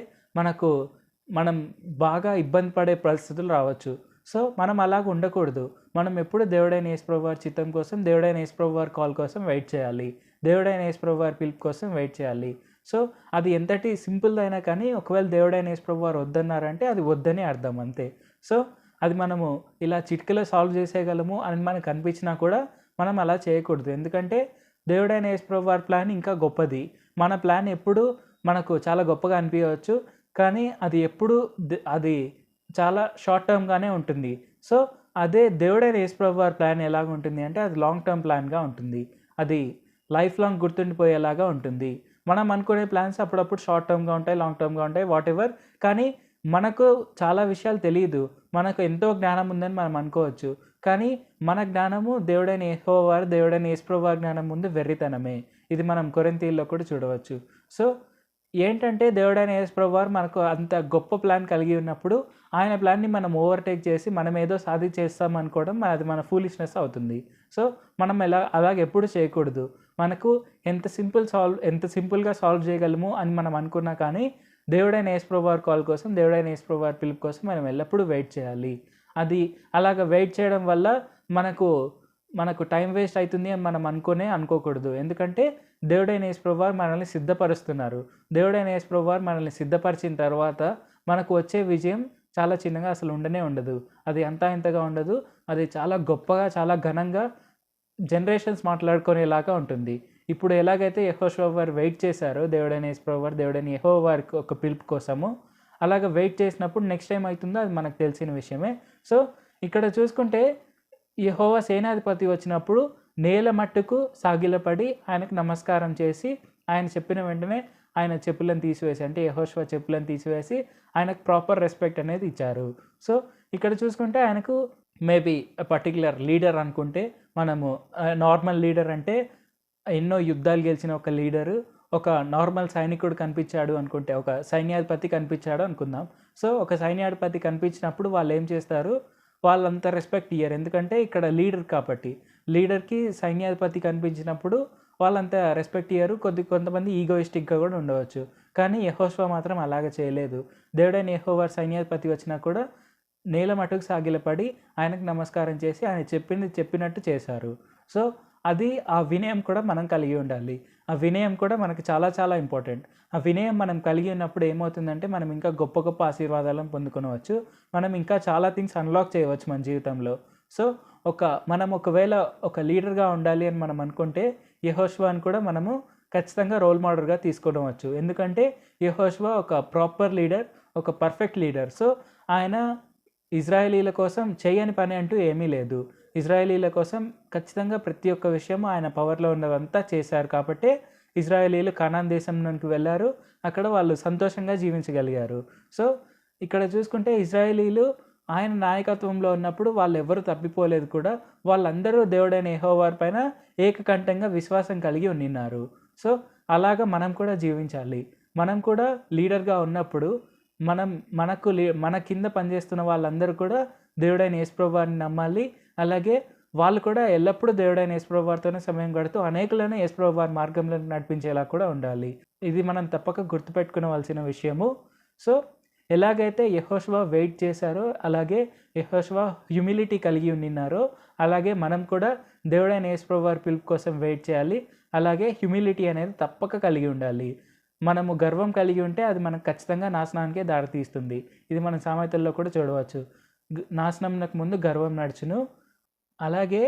మనం బాగా ఇబ్బంది పడే పరిస్థితులు రావచ్చు. సో, మనం అలాగ ఉండకూడదు. మనం ఎప్పుడు దేవుడైన యేసుప్రభువు వారి చిత్తం కోసం, దేవుడైన యేసుప్రభువు వారి కాల్ కోసం వెయిట్ చేయాలి. దేవుడైన యేసుప్రభువు వారి పిలుపు కోసం వెయిట్ చేయాలి. సో, అది ఎంతటి సింపుల్‌దైనా కానీ ఒకవేళ దేవుడైన యేసుప్రభువు వారు వద్దన్నారంటే అది వద్దని అర్థం అంతే. సో, అది మనము ఇలా చిటికెలో సాల్వ్ చేసేయగలము అని మనకు అనిపించినా కూడా మనం అలా చేయకూడదు. ఎందుకంటే దేవుడైన యేసుప్రభువు వారి ప్లాన్ ఇంకా గొప్పది. మన ప్లాన్ ఎప్పుడు మనకు చాలా గొప్పగా అనిపించవచ్చు. కానీ అది ఎప్పుడు అది చాలా షార్ట్ టర్మ్‌గానే ఉంటుంది. సో, అదే దేవుడైన యేసుప్రభువు వారి ప్లాన్ ఎలాగుంటుంది అంటే అది లాంగ్ టర్మ్ ప్లాన్‌గా ఉంటుంది. అది లైఫ్ లాంగ్ గుర్తుండిపోయేలాగా ఉంటుంది. మనం అనుకునే ప్లాన్స్ అప్పుడప్పుడు షార్ట్ టర్మ్‌గా ఉంటాయి, లాంగ్ టర్మ్‌గా ఉంటాయి, వాటెవర్. కానీ మనకు చాలా విషయాలు తెలీదు. మనకు ఎంతో జ్ఞానం ఉందని మనం అనుకోవచ్చు. కానీ మన జ్ఞానము దేవుడైన దేవుడైన యేసుప్రభువు వారి జ్ఞానం ముందు వెర్రితనమే. ఇది మనం కొరింథీయుల్లో కూడా చూడవచ్చు. సో, ఏంటంటే దేవుడైన యేసుప్రభువు వారు మనకు అంత గొప్ప ప్లాన్ కలిగి ఉన్నప్పుడు ఆయన ప్లాన్‌ని మనం ఓవర్‌టేక్ చేసి మనం ఏదో సాధించేస్తాం అనుకోవడం అది మన ఫూలిష్‌నెస్ అవుతుంది. సో, మనం అలాగ ఎప్పుడు చేయకూడదు. మనకు ఎంత సింపుల్‌గా సాల్వ్ చేయగలము అని మనం అనుకున్నా కానీ దేవుడైన యేసుప్రభువు వారి కాల్ కోసం, దేవుడైన యేసుప్రభువు వారి పిలుపు కోసం మనం ఎల్లప్పుడూ వెయిట్ చేయాలి. అది అలాగ వెయిట్ చేయడం వల్ల మనకు టైం వేస్ట్ అవుతుంది అని మనం అనుకోకూడదు. ఎందుకంటే దేవుడైన యేసుప్రభువు వారు మనల్ని సిద్ధపరుస్తున్నారు. దేవుడైన యేసుప్రభువు వారు మనల్ని సిద్ధపరిచిన తర్వాత మనకు వచ్చే విజయం చాలా చిన్నగా అసలు ఉండదు. అది అంతా ఇంతగా ఉండదు. అది చాలా గొప్పగా, చాలా ఘనంగా జనరేషన్స్ మాట్లాడుకునేలాగా ఉంటుంది. ఇప్పుడు ఎలాగైతే యెహోషువ వారు వెయిట్ చేశారో దేవుడైన యేసుప్రభువు వారు, దేవుడైన యెహోవా వారికి ఒక పిలుపు కోసము, అలాగ వెయిట్ చేసినప్పుడు నెక్స్ట్ టైం అవుతుందో అది మనకు తెలిసిన విషయమే. సో, ఇక్కడ చూసుకుంటే యెహోవా సేనాధిపతి వచ్చినప్పుడు నేల మట్టుకు సాగిలపడి ఆయనకు నమస్కారం చేసి ఆయన చెప్పిన వెంటనే ఆయన చెప్పులను తీసివేసి, అంటే యెహోషువ చెప్పులను తీసివేసి ఆయనకు ప్రాపర్ రెస్పెక్ట్ అనేది ఇచ్చారు. సో ఇక్కడ చూసుకుంటే ఆయనకు మేబీ పర్టిక్యులర్ లీడర్ అనుకుంటే మనము నార్మల్ లీడర్ అంటే ఎన్నో యుద్ధాలు గెలిచిన ఒక లీడరు ఒక నార్మల్ సైనికుడు కనిపించాడు అనుకుంటే, ఒక సైన్యాధిపతి కనిపించాడు అనుకుందాం. సో ఒక సైన్యాధిపతి కనిపించినప్పుడు వాళ్ళు ఏం చేస్తారు, వాళ్ళంత రెస్పెక్ట్ ఇయ్యరు. ఎందుకంటే ఇక్కడ లీడర్ కాబట్టి. లీడర్కి సైన్యాధిపతి కనిపించినప్పుడు వాళ్ళంత రెస్పెక్ట్ ఇయ్యరు. కొంతమంది ఈగోయిస్టిక్గా కూడా ఉండవచ్చు. కానీ యెహోషువ మాత్రం అలాగ చేయలేదు. దేవుడైన యెహోవా సైన్యాధిపతి వచ్చినా కూడా నేల మటుకు సాగిలపడి ఆయనకు నమస్కారం చేసి ఆయన చెప్పినట్టు చేశారు. సో అది ఆ వినయం కూడా మనం కలిగి ఉండాలి. ఆ వినయం కూడా మనకు చాలా చాలా ఇంపార్టెంట్. ఆ వినయం మనం కలిగి ఉన్నప్పుడు ఏమవుతుందంటే మనం ఇంకా గొప్ప గొప్ప ఆశీర్వాదాలను పొందుకోవచ్చు. మనం ఇంకా చాలా థింగ్స్ అన్లాక్ చేయవచ్చు మన జీవితంలో. సో మనం ఒకవేళ ఒక లీడర్గా ఉండాలి అని మనం అనుకుంటే యెహోషువని కూడా మనము ఖచ్చితంగా రోల్ మోడల్గా తీసుకోవచ్చు. ఎందుకంటే యెహోషువ ఒక ప్రాపర్ లీడర్, ఒక పర్ఫెక్ట్ లీడర్. సో ఆయన ఇజ్రాయేలీల కోసం చేయని పని అంటూ ఏమీ లేదు. ఇజ్రాయేలీల కోసం ఖచ్చితంగా ప్రతి ఒక్క విషయం ఆయన పవర్లో ఉన్నదంతా చేశారు కాబట్టి ఇజ్రాయేలీలు కనాన్ దేశంలోకి వెళ్ళారు. అక్కడ వాళ్ళు సంతోషంగా జీవించగలిగారు. సో ఇక్కడ చూసుకుంటే ఇజ్రాయేలీలు ఆయన నాయకత్వంలో ఉన్నప్పుడు వాళ్ళు ఎవరు తప్పిపోలేదు కూడా. వాళ్ళందరూ దేవుడైన యెహోవా పైన ఏకకంఠంగా విశ్వాసం కలిగి ఉన్నారు. సో అలాగా మనం కూడా జీవించాలి. మనం కూడా లీడర్గా ఉన్నప్పుడు మన కింద పనిచేస్తున్న వాళ్ళందరూ కూడా దేవుడైన యేసుప్రభువు వారిని నమ్మాలి. అలాగే వాళ్ళు కూడా ఎల్లప్పుడూ దేవుడైన యేసుప్రభువు వారితోనే సమయం గడుపుతూ అనేకులను యేసుప్రభువు వారి మార్గంలో నడిపించేలా కూడా ఉండాలి. ఇది మనం తప్పక గుర్తుపెట్టుకోవాల్సిన విషయము. సో ఎలాగైతే యెహోషువ వెయిట్ చేశారో, అలాగే యెహోషువ హ్యూమిలిటీ కలిగి ఉన్నారో, అలాగే మనం కూడా దేవుడైన యేసుప్రభువు వారి పిలుపు కోసం వెయిట్ చేయాలి. అలాగే హ్యూమిలిటీ అనేది తప్పక కలిగి ఉండాలి. మనము గర్వం కలిగి ఉంటే అది మనకు ఖచ్చితంగా నాశనానికే దారితీస్తుంది. ఇది మనం సామెతల్లో కూడా చూడవచ్చు. నాశనంకు ముందు గర్వం నడుచును, అలాగే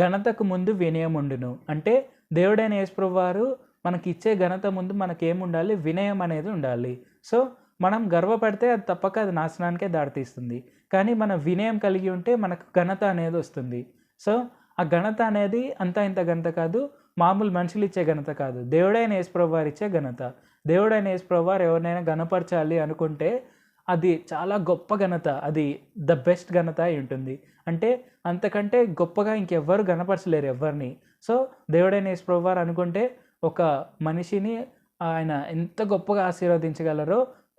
ఘనతకు ముందు వినయం ఉండును. అంటే దేవుడైన యేసుప్రభువు వారు మనకి ఇచ్చే ఘనత ముందు మనకేముండాలి, వినయం అనేది ఉండాలి. సో మనం గర్వపడితే అది తప్పక అది నాశనానికే దారితీస్తుంది. కానీ మనం వినయం కలిగి ఉంటే మనకు ఘనత అనేది వస్తుంది. సో ఆ ఘనత అనేది అంతా ఇంత ఘనత కాదు, మామూలు మనుషులు ఇచ్చే ఘనత కాదు, దేవుడైన యేసుప్రభువు వారు ఇచ్చే ఘనత. దేవుడైన యేసుప్రభువు వారు ఎవరినైనా ఘనపరచాలి అనుకుంటే అది చాలా గొప్ప ఘనత, అది ద బెస్ట్ ఘనత అయి ఉంటుంది. అంటే అంతకంటే గొప్పగా ఇంకెవ్వరు ఘనపరచలేరు ఎవరిని. సో దేవుడైన యేసుప్రభువు వారు అనుకుంటే ఒక మనిషిని ఆయన ఎంత గొప్పగా ఆశీర్వదించగలరో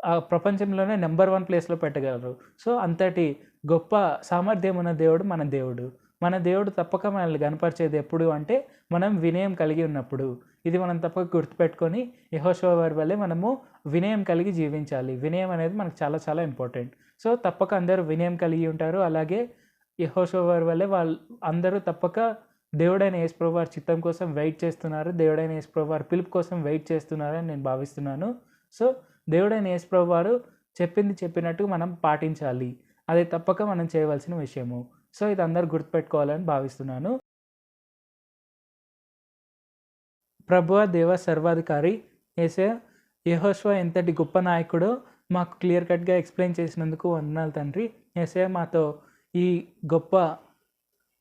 ఆ ప్రపంచంలోనే నెంబర్ 1 ప్లేస్లో పెట్టగలరు. సో అంతటి గొప్ప సామర్థ్యం ఉన్న దేవుడు మన దేవుడు. మన దేవుడు తప్పక మనల్ని కనపరిచేది ఎప్పుడు అంటే మనం వినయం కలిగి ఉన్నప్పుడు. ఇది మనం తప్పక గుర్తుపెట్టుకొని యెహోషువ వారి వల్లే మనము వినయం కలిగి జీవించాలి. వినయం అనేది మనకు చాలా చాలా ఇంపార్టెంట్. సో తప్పక అందరూ వినయం కలిగి ఉంటారు. అలాగే యెహోషువ వారి వల్లే అందరూ తప్పక దేవుడైన యేసుప్రభువు వారి చిత్తం కోసం వెయిట్ చేస్తున్నారు. దేవుడైన యేసుప్రభువు వారి పిలుపు కోసం వెయిట్ చేస్తున్నారని నేను భావిస్తున్నాను. సో దేవుడైన యేసుప్రభువు వారు చెప్పినట్టు మనం పాటించాలి. అది తప్పక మనం చేయవలసిన విషయము. సో ఇది అందరూ గుర్తుపెట్టుకోవాలని భావిస్తున్నాను. ప్రభువా దేవ సర్వాధికారి యేసయ్య, యెహోషువ ఎంతటి గొప్ప నాయకుడో మాకు క్లియర్ కట్గా ఎక్స్ప్లెయిన్ చేసినందుకు వందనాలు తండ్రి. యేసయ్య మాతో ఈ గొప్ప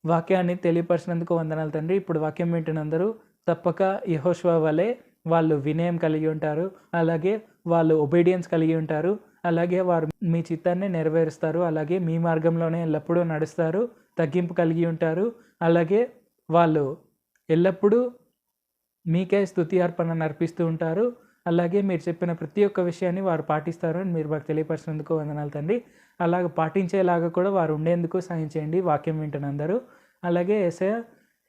వాక్యాన్ని తెలియపరిచినందుకు వందనాలు తండ్రి. ఇప్పుడు వాక్యం వింటున్నందరూ తప్పక యెహోషువ వలె వాళ్ళు వినయం కలిగి ఉంటారు, అలాగే వాళ్ళు ఒబీడియన్స్ కలిగి ఉంటారు, అలాగే వారు మీ చిత్తాన్ని నెరవేరుస్తారు, అలాగే మీ మార్గంలోనే ఎల్లప్పుడూ నడుస్తారు, తగ్గింపు కలిగి ఉంటారు, అలాగే వాళ్ళు ఎల్లప్పుడూ మీకే స్తుతి అర్పణ అర్పిస్తూ ఉంటారు. అలాగే మీరు చెప్పిన ప్రతి ఒక్క విషయాన్ని వారు పాటిస్తారు అని మీరు మాకు తెలియపరిచినందుకు వందనాలు తండ్రి. అలాగ పాటించేలాగా కూడా వారు ఉండేందుకు సాయం చేయండి వాక్యం వింటున్నందరూ. అలాగే యేసయ్య,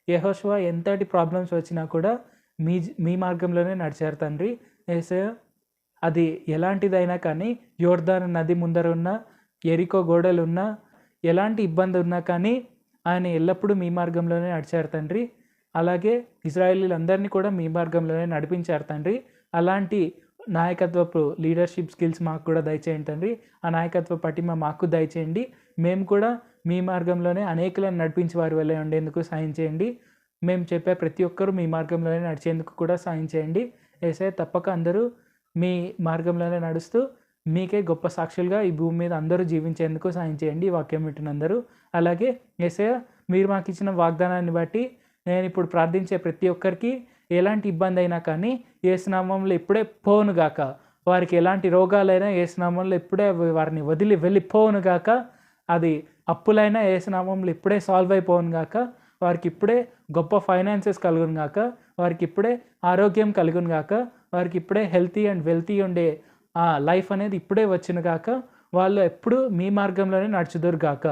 యెహోషువ ఎంతటి ప్రాబ్లమ్స్ వచ్చినా కూడా మీ మార్గంలోనే నడిచారు తండ్రి. యేసయ్య, అది ఎలాంటిదైనా కానీ, యోర్దాను నది ముందర ఉన్న, ఎరికో గోడలు ఉన్నా, ఎలాంటి ఇబ్బంది ఉన్నా కానీ ఆయన ఎల్లప్పుడూ మీ మార్గంలోనే నడిచారు తండ్రి. అలాగే ఇజ్రాయేలీలందరినీ కూడా మీ మార్గంలోనే నడిపించారు తండ్రి. అలాంటి నాయకత్వపు లీడర్షిప్ స్కిల్స్ మాకు కూడా దయచేయండి తండ్రి. ఆ నాయకత్వ పటిమ మాకు దయచేయండి. మేము కూడా మీ మార్గంలోనే అనేకులను నడిపించే వారి వల్లే ఉండేందుకు సాయం చేయండి. మేము చెప్పే ప్రతి ఒక్కరూ మీ మార్గంలోనే నడిచేందుకు కూడా సాయం చేయండి. యేసయ్య, తప్పక అందరూ మీ మార్గంలోనే నడుస్తూ మీకే గొప్ప సాక్షులుగా ఈ భూమి మీద అందరూ జీవించేందుకు సాయం చేయండి వాక్యం వింటున్నందరూ. అలాగే యేసయ్య, మీరు మాకు ఇచ్చిన వాగ్దానాన్ని బట్టి నేను ఇప్పుడు ప్రార్థించే ప్రతి ఒక్కరికి ఎలాంటి ఇబ్బంది అయినా కానీ యేసు నామములో ఇప్పుడే పోవునుగాక. వారికి ఎలాంటి రోగాలైనా యేసు నామములో ఇప్పుడే వారిని వదిలి వెళ్ళిపోవునుగాక. అది అప్పులైనా యేసు నామములో ఇప్పుడే సాల్వ్ అయిపోవునుగాక. వారికి ఇప్పుడే గొప్ప ఫైనాన్సెస్ కలుగునుగాక. వారికి ఇప్పుడే ఆరోగ్యం కలుగునుగాక. వారికి ఇప్పుడే హెల్తీ అండ్ వెల్తీ ఉండే లైఫ్ అనేది ఇప్పుడే వచ్చునుగాక. వాళ్ళు ఎప్పుడూ మీ మార్గంలోనే నడుచుదురుగాక.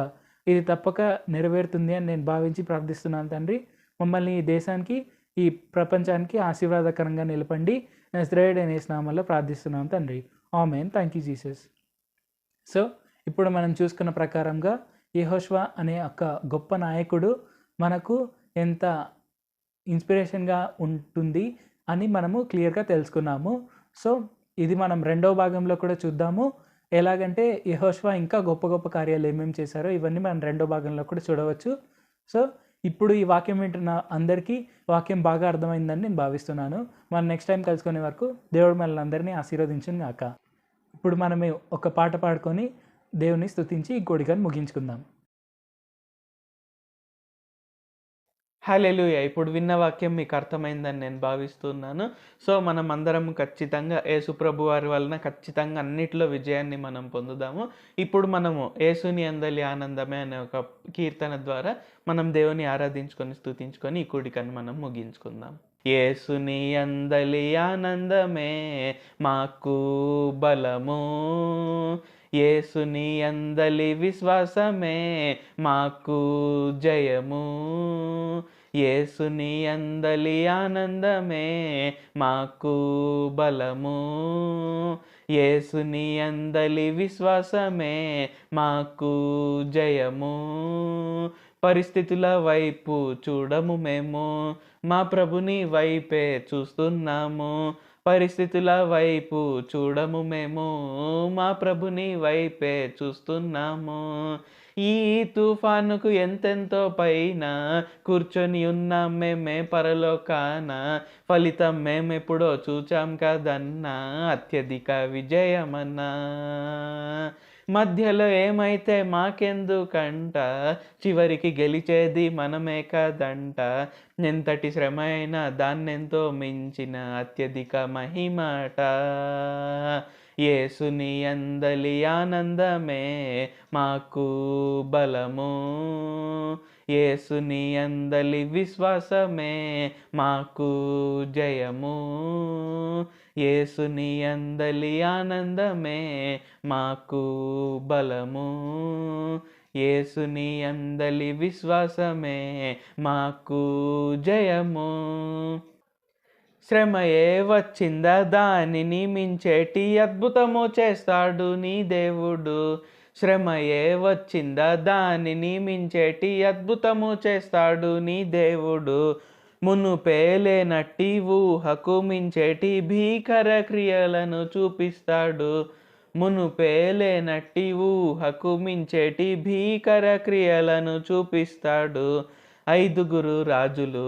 ఇది తప్పక నెరవేరుతుంది అని నేను భావించి ప్రార్థిస్తున్నాను తండ్రి. మమ్మల్ని ఈ దేశానికి, ఈ ప్రపంచానికి ఆశీర్వాదకరంగా నిలపండి. నజరేయుడైన యేసు నామములో ప్రార్థిస్తున్నాను తండ్రి. ఆమేన్. Thank you Jesus. సో ఇప్పుడు మనం చూసుకున్న ప్రకారంగా యెహోషువ అనే ఒక గొప్ప నాయకుడు మనకు ఎంత ఇన్స్పిరేషన్గా ఉంటుంది అని మనము క్లియర్గా తెలుసుకున్నాము. సో ఇది మనం రెండవ భాగంలో కూడా చూద్దాము. ఎలాగంటే యెహోషువ ఇంకా గొప్ప గొప్ప కార్యాలు ఏమేమి చేశారో ఇవన్నీ మనం రెండో భాగంలో కూడా చూడవచ్చు. సో ఇప్పుడు ఈ వాక్యం వింటున్న అందరికీ వాక్యం బాగా అర్థమైందని నేను భావిస్తున్నాను. మనం నెక్స్ట్ టైం కలుసుకునే వరకు దేవుడు మనల్ని అందరినీ ఆశీర్వదించును గాక. ఇప్పుడు మనం ఒక పాట పాడుకొని దేవుని స్తుతించి ఈ కోడికను ముగించుకుందాం. హల్లెలూయా. ఇప్పుడు విన్న వాక్యం మీకు అర్థమైందని నేను భావిస్తున్నాను. సో మనం అందరం ఖచ్చితంగా యేసు ప్రభు వారి వలన ఖచ్చితంగా అన్నిటిలో విజయాన్ని మనం పొందుదాము. ఇప్పుడు మనము యేసుని యందలి ఆనందమే అనే ఒక కీర్తన ద్వారా మనం దేవుని ఆరాధించుకొని స్తుతించుకొని ఈ కూడికను మనం ముగించుకుందాం. యేసుని యందలి ఆనందమే మాకు బలము, యేసుని యందలి విశ్వాసమే మాకు జయము, యేసుని యందలి ఆనందమే మాకు బలము, యేసుని యందలి విశ్వాసమే మాకు జయము. పరిస్థితుల వైపు చూడము మేము, మా ప్రభుని వైపే చూస్తున్నాము. పరిస్థితుల వైపు చూడము మేము, మా ప్రభుని వైపే చూస్తున్నాము. ఈ తుఫానుకు ఎంతెంతో పైన కూర్చొని ఉన్నాం మేమే పరలోకాన, ఫలితం మేమెప్పుడో చూచాం కదన్నా అత్యధిక విజయమన్నా. మధ్యలో ఏమైతే మాకెందుకంట, చివరికి గెలిచేది మనమే కదంట. ఎంతటి శ్రమ అయినా దాన్నెంతో మించిన అత్యధిక మహిమట. యేసుని యందలి ఆనందమే మాకు బలము, యేసుని యందలి విశ్వాసమే మాకు జయము, యేసుని యందలి ఆనందమే మాకు బలము, యేసుని యందలి విశ్వాసమే మాకు జయము. శ్రమయే వచ్చిందా దానిని మించేటి అద్భుతము చేస్తాడు నీ దేవుడు. శ్రమయే వచ్చిందా దానిని మించేటి అద్భుతము చేస్తాడు నీ దేవుడు. మునుపే లేనట్టి ఊహకు మించేటి భీకర క్రియలను చూపిస్తాడు. మునుపే లేనట్టి ఊహకు మించేటి భీకర క్రియలను చూపిస్తాడు. 5 రాజులు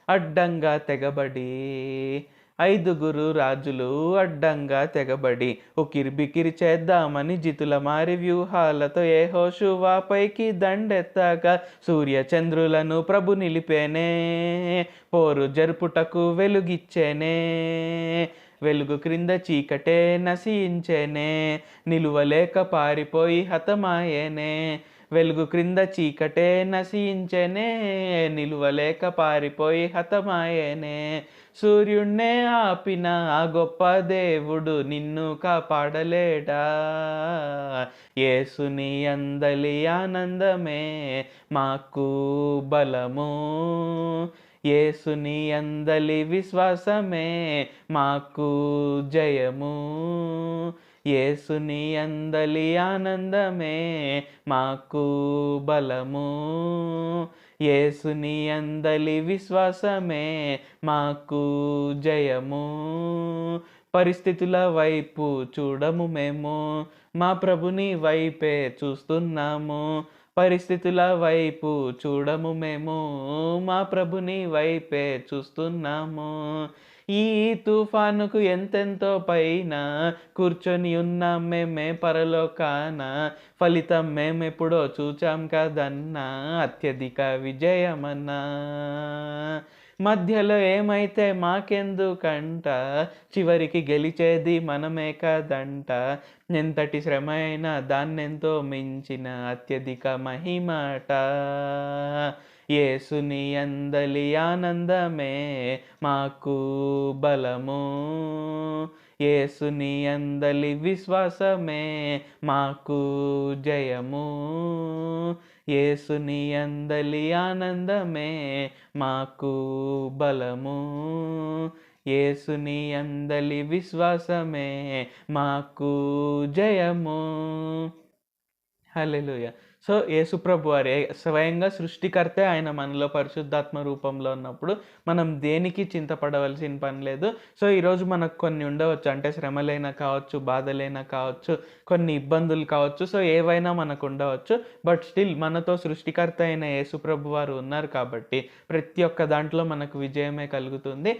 అడ్డంగా తెగబడి, 5 రాజులు అడ్డంగా తెగబడి ఉకిరిబికిరి చేద్దామని జితుల మారి వ్యూహాలతో యెహోషువ పైకి దండెత్తగా సూర్య చంద్రులను ప్రభు నిలిపేనే. పోరు జరుపుటకు వెలుగిచ్చేనే, వెలుగు క్రింద చీకటే నశించేనే. నిలువలేక పారిపోయి హతమాయేనే, వెలుగు క్రింద చీకటే నశించెనే. నిలువలేక పారిపోయి హతమాయేనే. సూర్యుణ్ణే ఆపిన ఆ గొప్ప దేవుడు నిన్ను కాపాడలేడా. యేసుని యందలి ఆనందమే మాకు బలము, యేసుని యందలి విశ్వాసమే మాకు జయము, యేసుని యందలి ఆనందమే మాకు బలము, యేసుని యందలి విశ్వాసమే మాకు జయము. పరిస్థితుల వైపు చూడము మేము, మా ప్రభుని వైపే చూస్తున్నాము. పరిస్థితుల వైపు చూడము మేము, మా ప్రభుని వైపే చూస్తున్నాము. ఈ తుఫానుకు ఎంతెంతో పైన కూర్చొని ఉన్నాం మేమే పరలోకాన, ఫలితం మేమెప్పుడో చూచాం కదన్నా అత్యధిక విజయమన్నా. మధ్యలో ఏమైతే మాకెందుకంట, చివరికి గెలిచేది మనమే కదంట, ఎంతటి శ్రమ అయినా దాన్నెంతో మించిన అత్యధిక మహిమట. యేసుని అందలి ఆనందమే మాకు బలము, యేసుని అందలి విశ్వాసమే మాకు జయము, యేసుని అందలి ఆనందమే మాకు బలము, యేసుని అందలి విశ్వాసమే మాకు జయము. హల్లెలూయా. సో యేసుప్రభు వారే స్వయంగా సృష్టికర్తే ఆయన మనలో పరిశుద్ధాత్మ రూపంలో ఉన్నప్పుడు మనం దేనికి చింతపడవలసిన పని లేదు. సో ఈరోజు మనకు కొన్ని ఉండవచ్చు, అంటే శ్రమలైనా కావచ్చు, బాధలైనా కావచ్చు, కొన్ని ఇబ్బందులు కావచ్చు, సో ఏవైనా మనకు ఉండవచ్చు. బట్ స్టిల్ మనతో సృష్టికర్త అయిన యేసుప్రభు వారు ఉన్నారు కాబట్టి ప్రతి ఒక్క దాంట్లో మనకు విజయమే కలుగుతుంది.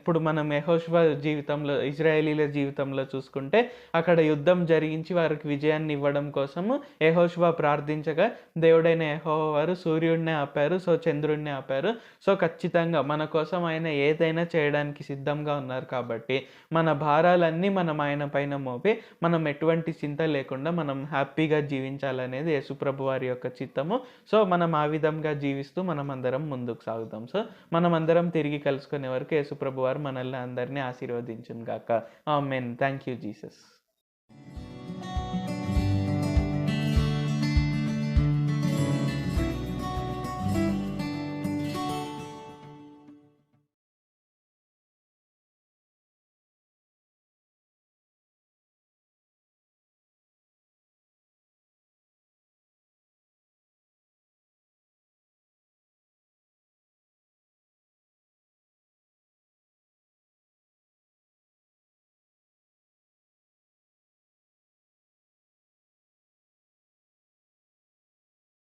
ఇప్పుడు మనం యెహోషువ జీవితంలో, ఇజ్రాయేలీల జీవితంలో చూసుకుంటే అక్కడ యుద్ధం జరిగించి వారికి విజయాన్ని ఇవ్వడం కోసము యెహోషువ ప్రార్థించగా దేవుడైన యెహోవా వారు సూర్యుడిని ఆపారు, సో చంద్రుడిని ఆపారు. సో ఖచ్చితంగా మన కోసం ఆయన ఏదైనా చేయడానికి సిద్ధంగా ఉన్నారు కాబట్టి మన భారాలన్నీ మనం ఆయన పైన మోపి మనం ఎటువంటి చింత లేకుండా మనం హ్యాపీగా జీవించాలనేది యేసుప్రభు వారి యొక్క చిత్తము. సో మనం ఆ విధంగా జీవిస్తూ మనం అందరం ముందుకు సాగుతాం. సో మనం అందరం తిరిగి కలుసుకునే వరకు యేసుప్రభు వారు మనల్ని అందరినీ ఆశీర్వదించును గాక. ఆమేన్. Thank you Jesus.